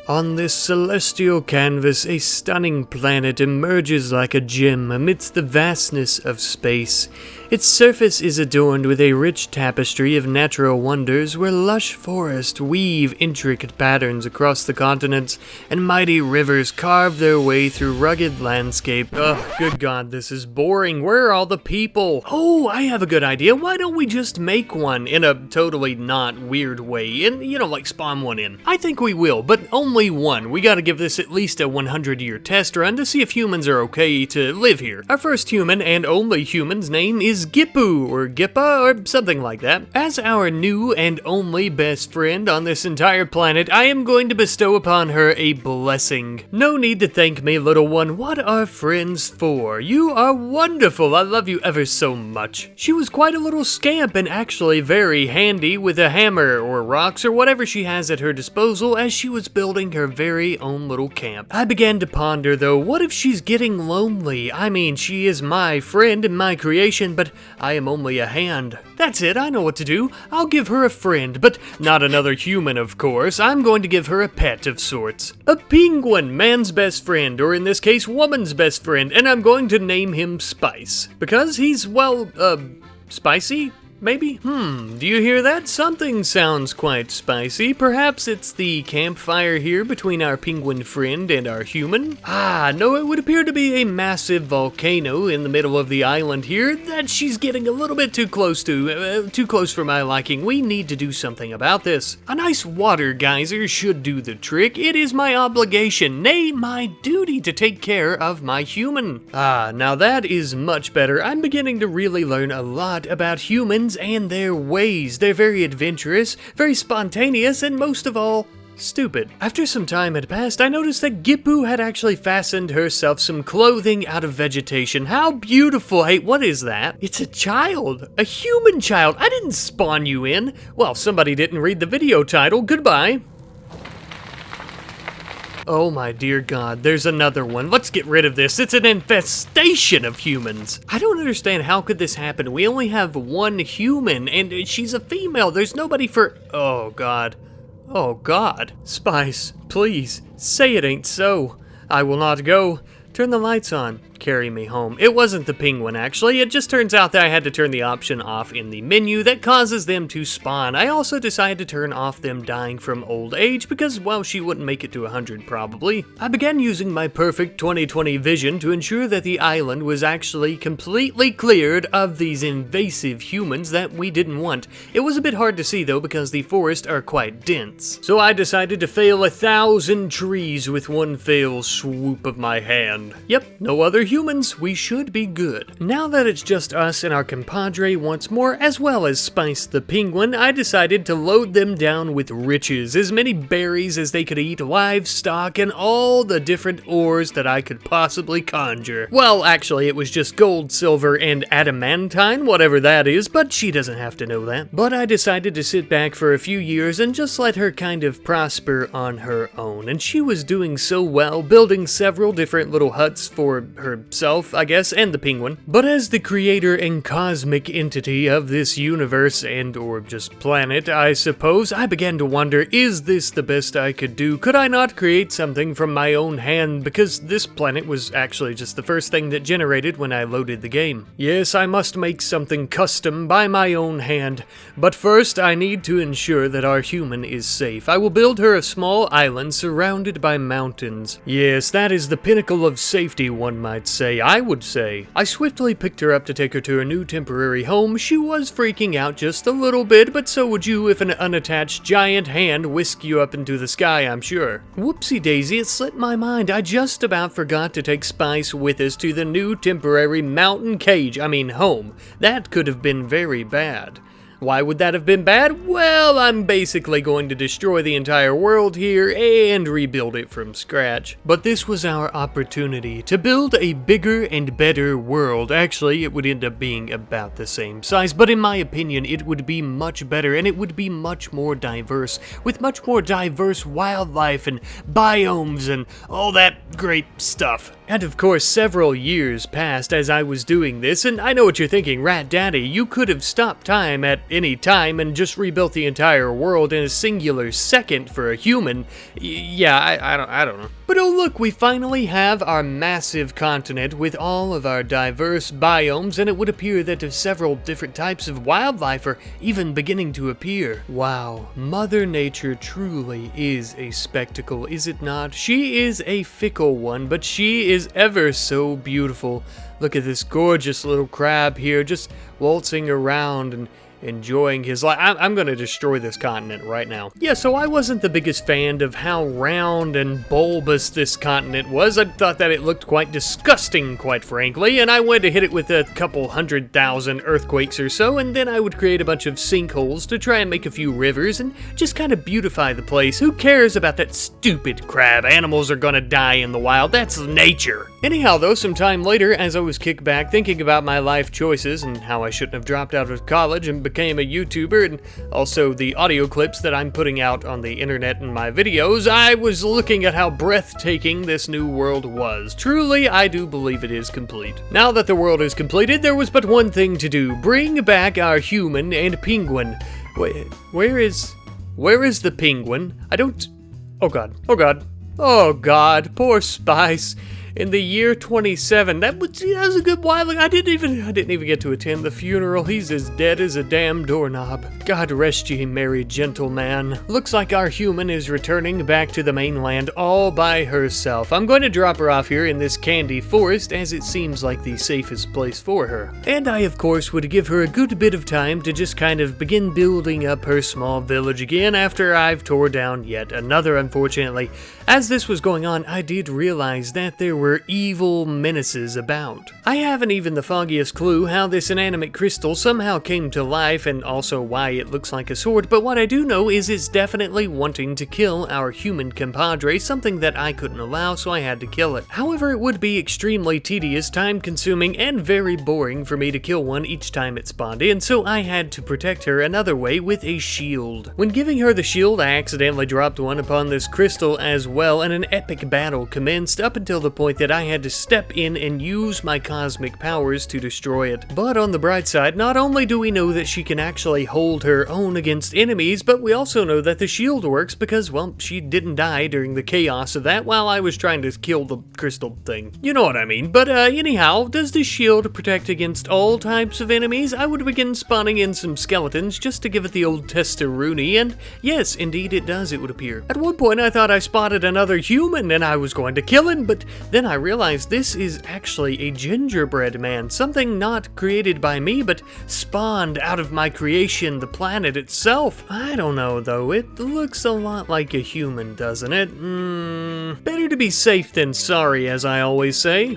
On this celestial canvas, a stunning planet emerges like a gem amidst the vastness of space. Its surface is adorned with a rich tapestry of natural wonders where lush forests weave intricate patterns across the continents and mighty rivers carve their way through rugged landscape. Ugh, good God, this is boring. Where are all the people? Oh, I have a good idea. Why don't we just make one in a totally not weird way and, like spawn one in? I think we will, but only one. We gotta give this at least a 100-year test run to see if humans are okay to live here. Our first human and only human's name is Gipu, or Gippa, or something like that. As our new and only best friend on this entire planet, I am going to bestow upon her a blessing. No need to thank me, little one. What are friends for? You are wonderful. I love you ever so much. She was quite a little scamp and actually very handy with a hammer or rocks or whatever she has at her disposal as she was building her very own little camp. I began to ponder though, what if she's getting lonely? I mean, she is my friend and my creation, but I am only a hand. That's it, I know what to do. I'll give her a friend, but not another human, of course. I'm going to give her a pet of sorts. A penguin, man's best friend, or in this case, woman's best friend, and I'm going to name him Spice. Because he's, well, spicy? Maybe? Do you hear that? Something sounds quite spicy. Perhaps it's the campfire here between our penguin friend and our human? No, it would appear to be a massive volcano in the middle of the island here that she's getting a little bit too close for my liking. We need to do something about this. A nice water geyser should do the trick. It is my obligation, nay, my duty to take care of my human. Now that is much better. I'm beginning to really learn a lot about humans and their ways. They're very adventurous, very spontaneous, and most of all, stupid. After some time had passed, I noticed that Gipu had actually fastened herself some clothing out of vegetation. How beautiful! Hey, what is that? It's a child! A human child! I didn't spawn you in! Well, somebody didn't read the video title. Goodbye! Oh my dear God, there's another one. Let's get rid of this. It's an infestation of humans. I don't understand, how could this happen? We only have one human, and she's a female. There's nobody for... Oh God. Oh God. Spice, please, say it ain't so. I will not go. Turn the lights on. Carry me home. It wasn't the penguin, actually. It just turns out that I had to turn the option off in the menu that causes them to spawn. I also decided to turn off them dying from old age because, well, she wouldn't make it to 100 probably. I began using my perfect 20/20 vision to ensure that the island was actually completely cleared of these invasive humans that we didn't want. It was a bit hard to see though because the forests are quite dense. So I decided to fell 1,000 trees with one fell swoop of my hand. Yep, no other humans, we should be good. Now that it's just us and our compadre once more, as well as Spice the penguin, I decided to load them down with riches, as many berries as they could eat, livestock, and all the different ores that I could possibly conjure. Well, actually, it was just gold, silver, and adamantine, whatever that is, but she doesn't have to know that. But I decided to sit back for a few years and just let her kind of prosper on her own, and she was doing so well, building several different little huts for herself, I guess, and the penguin. But as the creator and cosmic entity of this universe and or just planet, I suppose, I began to wonder, is this the best I could do? Could I not create something from my own hand? Because this planet was actually just the first thing that generated when I loaded the game. Yes, I must make something custom by my own hand. But first, I need to ensure that our human is safe. I will build her a small island surrounded by mountains. Yes, that is the pinnacle of safety, one might say. I would say. I swiftly picked her up to take her to her new temporary home. She was freaking out just a little bit, but so would you if an unattached giant hand whisked you up into the sky, I'm sure. Whoopsie daisy, it slipped my mind. I just about forgot to take Spice with us to the new temporary mountain home. That could have been very bad. Why would that have been bad? Well, I'm basically going to destroy the entire world here and rebuild it from scratch. But this was our opportunity to build a bigger and better world. Actually, it would end up being about the same size, but in my opinion, it would be much better and it would be much more diverse, with much more diverse wildlife and biomes and all that great stuff. And of course, several years passed as I was doing this, and I know what you're thinking, Rat Daddy, you could have stopped time at any time and just rebuilt the entire world in a singular second for a human, yeah, I don't know. But oh look, we finally have our massive continent with all of our diverse biomes, and it would appear that several different types of wildlife are even beginning to appear. Wow, Mother Nature truly is a spectacle, is it not? She is a fickle one, but she is ever so beautiful. Look at this gorgeous little crab here, just waltzing around and enjoying his life. I'm gonna destroy this continent right now. Yeah, so I wasn't the biggest fan of how round and bulbous this continent was. I thought that it looked quite disgusting, quite frankly, and I wanted to hit it with a couple 100,000 earthquakes or so, and then I would create a bunch of sinkholes to try and make a few rivers and just kind of beautify the place. Who cares about that stupid crab? Animals are gonna die in the wild. That's nature. Anyhow, though, some time later, as I was kicked back thinking about my life choices and how I shouldn't have dropped out of college and became a YouTuber, and also the audio clips that I'm putting out on the internet in my videos, I was looking at how breathtaking this new world was. Truly, I do believe it is complete. Now that the world is completed, there was but one thing to do: bring back our human and penguin. Wait, where is the penguin? I don't... Oh god, oh god, oh god, poor Spice. In the year 27, that was a good while ago. I didn't even get to attend the funeral. He's as dead as a damn doorknob. God rest ye, merry gentleman. Looks like our human is returning back to the mainland all by herself. I'm going to drop her off here in this candy forest, as it seems like the safest place for her. And I, of course, would give her a good bit of time to just kind of begin building up her small village again after I've tore down yet another, unfortunately. As this was going on, I did realize that there were evil menaces about. I haven't even the foggiest clue how this inanimate crystal somehow came to life and also why it looks like a sword, but what I do know is it's definitely wanting to kill our human compadre, something that I couldn't allow, so I had to kill it. However, it would be extremely tedious, time-consuming, and very boring for me to kill one each time it spawned in, so I had to protect her another way with a shield. When giving her the shield, I accidentally dropped one upon this crystal as well, and an epic battle commenced up until the point that I had to step in and use my cosmic powers to destroy it. But on the bright side, not only do we know that she can actually hold her own against enemies, but we also know that the shield works because, well, she didn't die during the chaos of that while I was trying to kill the crystal thing. You know what I mean. But anyhow, does the shield protect against all types of enemies? I would begin spawning in some skeletons just to give it the old testaroonie, and yes, indeed it does, it would appear. At one point I thought I spotted another human and I was going to kill him, but then I realized this is actually a gingerbread man, something not created by me, but spawned out of my creation, the planet itself. I don't know though, it looks a lot like a human, doesn't it? Better to be safe than sorry, as I always say.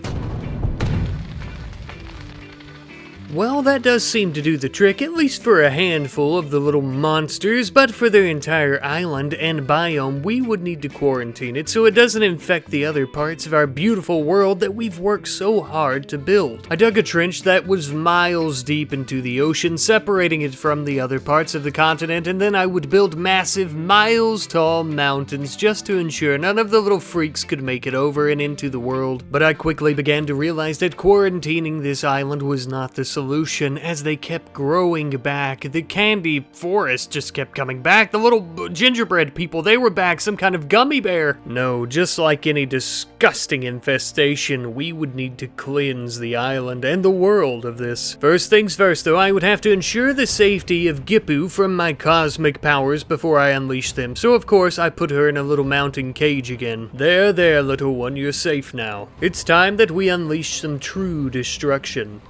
Well, that does seem to do the trick, at least for a handful of the little monsters, but for their entire island and biome, we would need to quarantine it so it doesn't infect the other parts of our beautiful world that we've worked so hard to build. I dug a trench that was miles deep into the ocean, separating it from the other parts of the continent, and then I would build massive, miles-tall mountains just to ensure none of the little freaks could make it over and into the world. But I quickly began to realize that quarantining this island was not the solution, as they kept growing back. The candy forest just kept coming back. The little gingerbread people, they were back, some kind of gummy bear. No, just like any disgusting infestation, we would need to cleanse the island and the world of this. First things first, though, I would have to ensure the safety of Gipu from my cosmic powers before I unleash them, so of course I put her in a little mountain cage again. There, little one, you're safe now. It's time that we unleash some true destruction.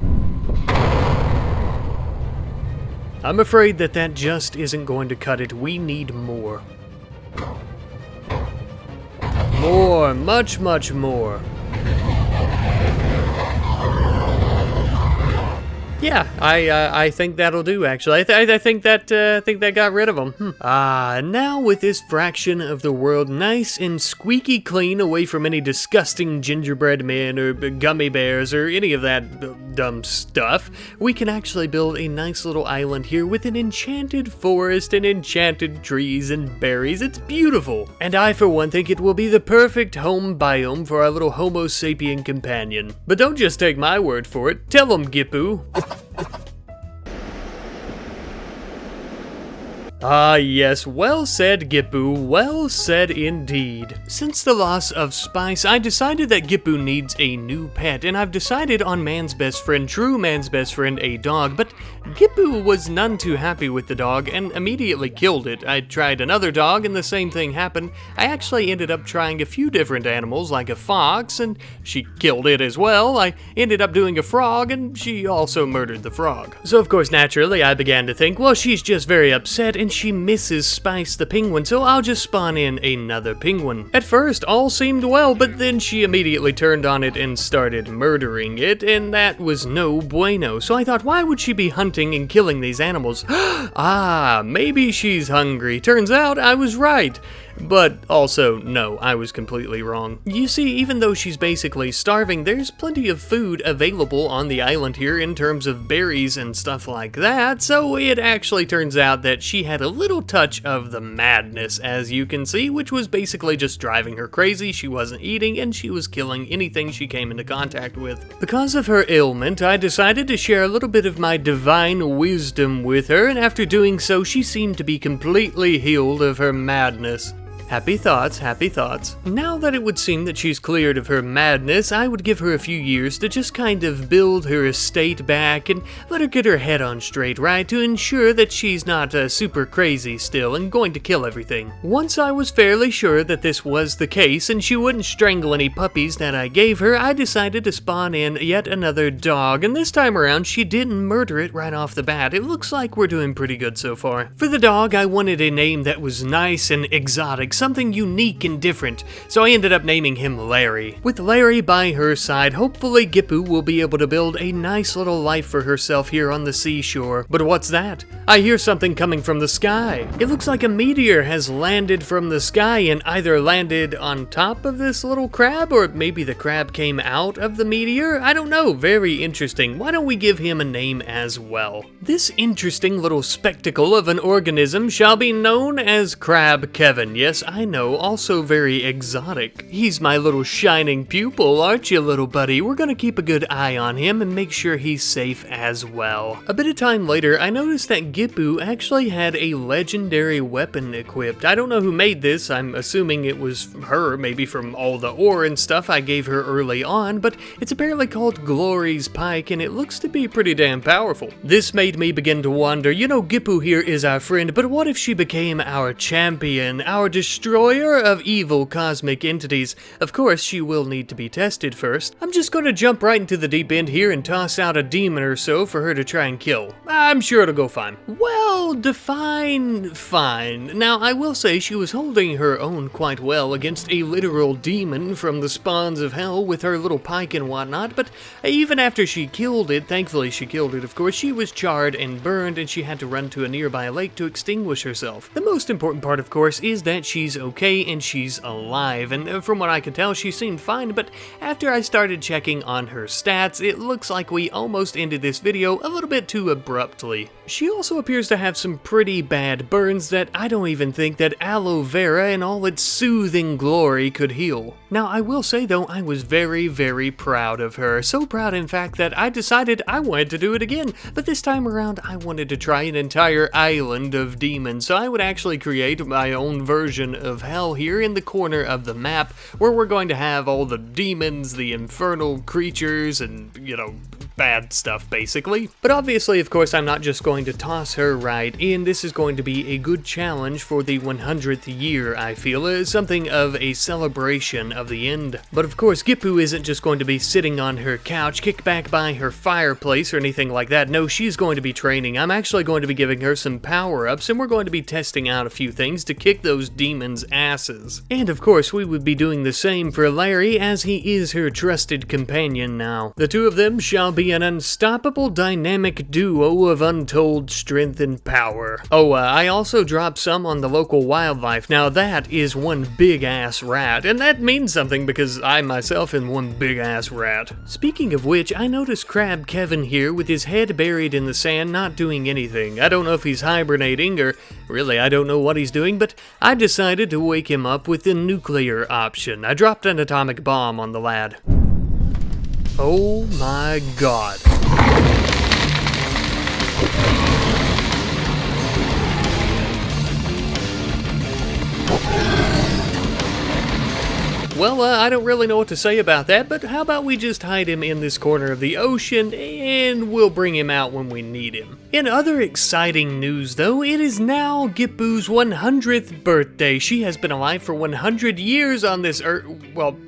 I'm afraid that just isn't going to cut it. We need more. More, much, much more. Yeah, I think that'll do, actually. I think that got rid of them. And now with this fraction of the world nice and squeaky clean away from any disgusting gingerbread men or gummy bears or any of that dumb stuff, we can actually build a nice little island here with an enchanted forest and enchanted trees and berries. It's beautiful. And I, for one, think it will be the perfect home biome for our little Homo sapien companion. But don't just take my word for it. Tell them, Gipu. Ah yes, well said Gippu, well said indeed. Since the loss of Spice, I decided that Gippu needs a new pet, and I've decided on man's best friend, true man's best friend, a dog, but Gippu was none too happy with the dog and immediately killed it. I tried another dog and the same thing happened. I actually ended up trying a few different animals like a fox and she killed it as well. I ended up doing a frog and she also murdered the frog. So of course naturally I began to think, well, she's just very upset and she misses Spice the penguin, so I'll just spawn in another penguin. At first all seemed well, but then she immediately turned on it and started murdering it, and that was no bueno. So I thought, why would she be hunting and killing these animals? Ah, maybe she's hungry. Turns out I was right. But also, no, I was completely wrong. You see, even though she's basically starving, there's plenty of food available on the island here in terms of berries and stuff like that, so it actually turns out that she had a little touch of the madness, as you can see, which was basically just driving her crazy. She wasn't eating, and she was killing anything she came into contact with. Because of her ailment, I decided to share a little bit of my divine wisdom with her, and after doing so, she seemed to be completely healed of her madness. Happy thoughts, happy thoughts. Now that it would seem that she's cleared of her madness, I would give her a few years to just kind of build her estate back and let her get her head on straight, right? To ensure that she's not super crazy still and going to kill everything. Once I was fairly sure that this was the case and she wouldn't strangle any puppies that I gave her, I decided to spawn in yet another dog, and this time around she didn't murder it right off the bat. It looks like we're doing pretty good so far. For the dog, I wanted a name that was nice and exotic, something unique and different, so I ended up naming him Larry. With Larry by her side, hopefully Gippu will be able to build a nice little life for herself here on the seashore. But what's that? I hear something coming from the sky. It looks like a meteor has landed from the sky and either landed on top of this little crab, or maybe the crab came out of the meteor? I don't know, very interesting. Why don't we give him a name as well? This interesting little spectacle of an organism shall be known as Crab Kevin. Yes, I know, also very exotic. He's my little shining pupil, aren't you, little buddy? We're gonna keep a good eye on him and make sure he's safe as well. A bit of time later, I noticed that Gippu actually had a legendary weapon equipped. I don't know who made this. I'm assuming it was her, maybe from all the ore and stuff I gave her early on, but it's apparently called Glory's Pike, and it looks to be pretty damn powerful. This made me begin to wonder, you know, Gippu here is our friend, but what if she became our champion, our destroyer of evil cosmic entities? Of course, she will need to be tested first. I'm just gonna jump right into the deep end here and toss out a demon or so for her to try and kill. I'm sure it'll go fine. Well, define fine. Now, I will say she was holding her own quite well against a literal demon from the spawns of hell with her little pike and whatnot, but even after she killed it, thankfully she killed it, of course, she was charred and burned and she had to run to a nearby lake to extinguish herself. The most important part, of course, is that she's okay and she's alive, and from what I could tell, she seemed fine, but after I started checking on her stats, it looks like we almost ended this video a little bit too abruptly. She also appears to have some pretty bad burns that I don't even think that aloe vera in all its soothing glory could heal. Now, I will say though, I was very, very proud of her. So proud, in fact, that I decided I wanted to do it again, but this time around, I wanted to try an entire island of demons, so I would actually create my own version of hell here in the corner of the map, where we're going to have all the demons, the infernal creatures, and, you know, bad stuff, basically. But obviously, of course, I'm not just going to toss her right in. This is going to be a good challenge for the 100th year, I feel. Something of a celebration of the end. But of course, Gippu isn't just going to be sitting on her couch, kicked back by her fireplace or anything like that. No, she's going to be training. I'm actually going to be giving her some power-ups, and we're going to be testing out a few things to kick those demons' asses. And of course, we would be doing the same for Larry, as he is her trusted companion now. The two of them shall be an unstoppable dynamic duo of untold strength and power. Oh, I also dropped some on the local wildlife. Now that is one big-ass rat, and that means something because I myself am one big-ass rat. Speaking of which, I noticed Crab Kevin here with his head buried in the sand, not doing anything. I don't know if he's hibernating, or really I don't know what he's doing, but I decided to wake him up with the nuclear option. I dropped an atomic bomb on the lad. Oh my god. Well, I don't really know what to say about that, but how about we just hide him in this corner of the ocean, and we'll bring him out when we need him. In other exciting news, though, it is now Gippu's 100th birthday. She has been alive for 100 years on this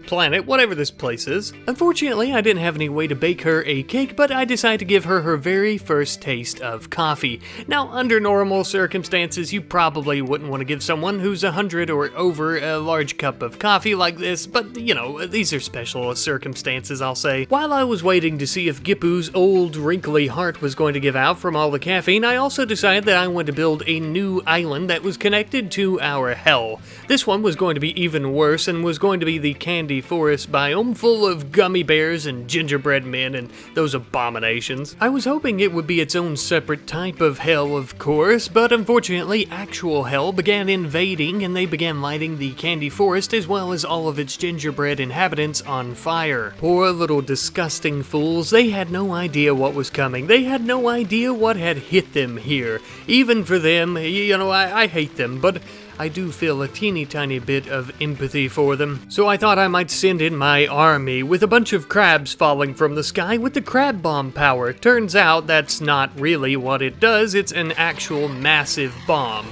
planet, whatever this place is. Unfortunately, I didn't have any way to bake her a cake, but I decided to give her her very first taste of coffee. Now, under normal circumstances, you probably wouldn't want to give someone who's 100 or over a large cup of coffee like this, but, you know, these are special circumstances, I'll say. While I was waiting to see if Gippu's old, wrinkly heart was going to give out from all the caffeine, I also decided that I wanted to build a new island that was connected to our hell. This one was going to be even worse and was going to be the Candy Forest biome, full of gummy bears and gingerbread men and those abominations. I was hoping it would be its own separate type of hell, of course, but unfortunately, actual hell began invading and they began lighting the Candy Forest as well as all of its gingerbread inhabitants on fire. Poor little disgusting fools, they had no idea what was coming. They had no idea what had hit them here. Even for them, you know, I hate them, but I do feel a teeny tiny bit of empathy for them. So I thought I might send in my army with a bunch of crabs falling from the sky with the crab bomb power. Turns out that's not really what it does, it's an actual massive bomb.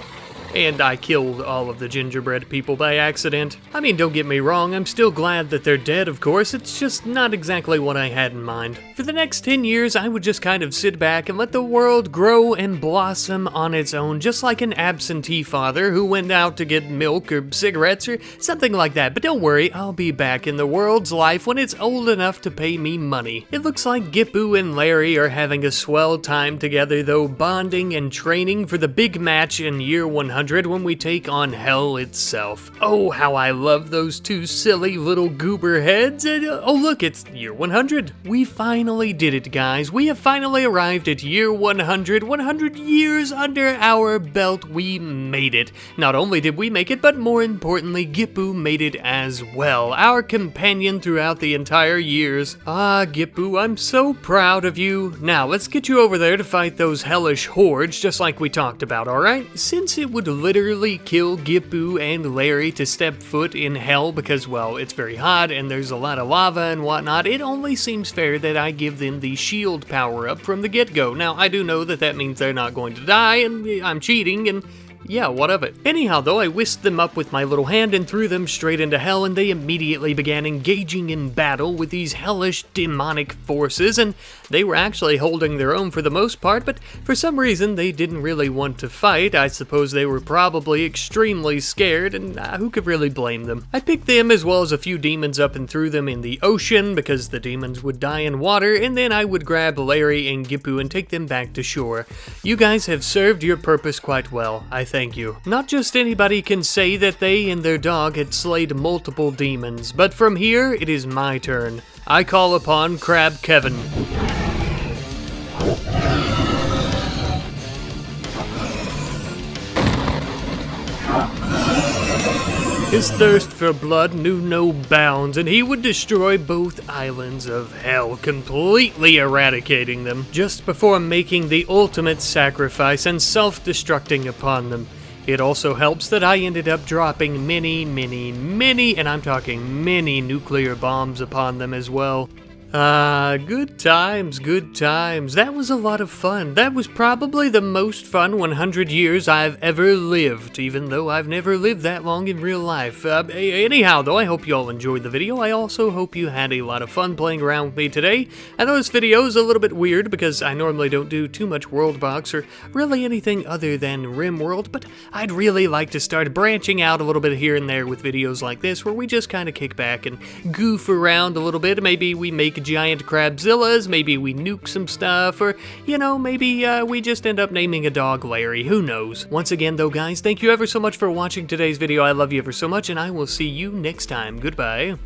And I killed all of the gingerbread people by accident. I mean, don't get me wrong, I'm still glad that they're dead, of course, it's just not exactly what I had in mind. For the next 10 years, I would just kind of sit back and let the world grow and blossom on its own, just like an absentee father who went out to get milk or cigarettes or something like that. But don't worry, I'll be back in the world's life when it's old enough to pay me money. It looks like Gippu and Larry are having a swell time together, though, bonding and training for the big match in year 100 when we take on hell itself. Oh, how I love those two silly little goober heads. And, oh look, it's year 100. We finally did it, guys. We have finally arrived at year 100. 100 years under our belt. We made it. Not only did we make it, but more importantly, Gippu made it as well. Our companion throughout the entire years. Ah, Gippu, I'm so proud of you. Now, let's get you over there to fight those hellish hordes, just like we talked about, alright? Since it would literally kill Gippu and Larry to step foot in hell because, well, it's very hot and there's a lot of lava and whatnot, it only seems fair that I give them the shield power-up from the get-go. Now, I do know that that means they're not going to die, and I'm cheating, and yeah, what of it? Anyhow, though, I whisked them up with my little hand and threw them straight into hell, and they immediately began engaging in battle with these hellish demonic forces, and they were actually holding their own for the most part, but for some reason they didn't really want to fight. I suppose they were probably extremely scared, and who could really blame them? I picked them as well as a few demons up and threw them in the ocean, because the demons would die in water, and then I would grab Larry and Gippu and take them back to shore. You guys have served your purpose quite well, I thank you. Not just anybody can say that they and their dog had slayed multiple demons, but from here, it is my turn. I call upon Crab Kevin. His thirst for blood knew no bounds, and he would destroy both islands of hell, completely eradicating them, just before making the ultimate sacrifice and self-destructing upon them. It also helps that I ended up dropping many, and I'm talking many nuclear bombs upon them as well. Good times, good times. That was a lot of fun. That was probably the most fun 100 years I've ever lived, even though I've never lived that long in real life. Anyhow, though, I hope you all enjoyed the video. I also hope you had a lot of fun playing around with me today. I know this video is a little bit weird because I normally don't do too much WorldBox or really anything other than RimWorld, but I'd really like to start branching out a little bit here and there with videos like this where we just kind of kick back and goof around a little bit. Maybe we make giant crabzillas, maybe we nuke some stuff, or, you know, maybe we just end up naming a dog Larry, who knows. Once again, though, guys, thank you ever so much for watching today's video. I love you ever so much, and I will see you next time. Goodbye.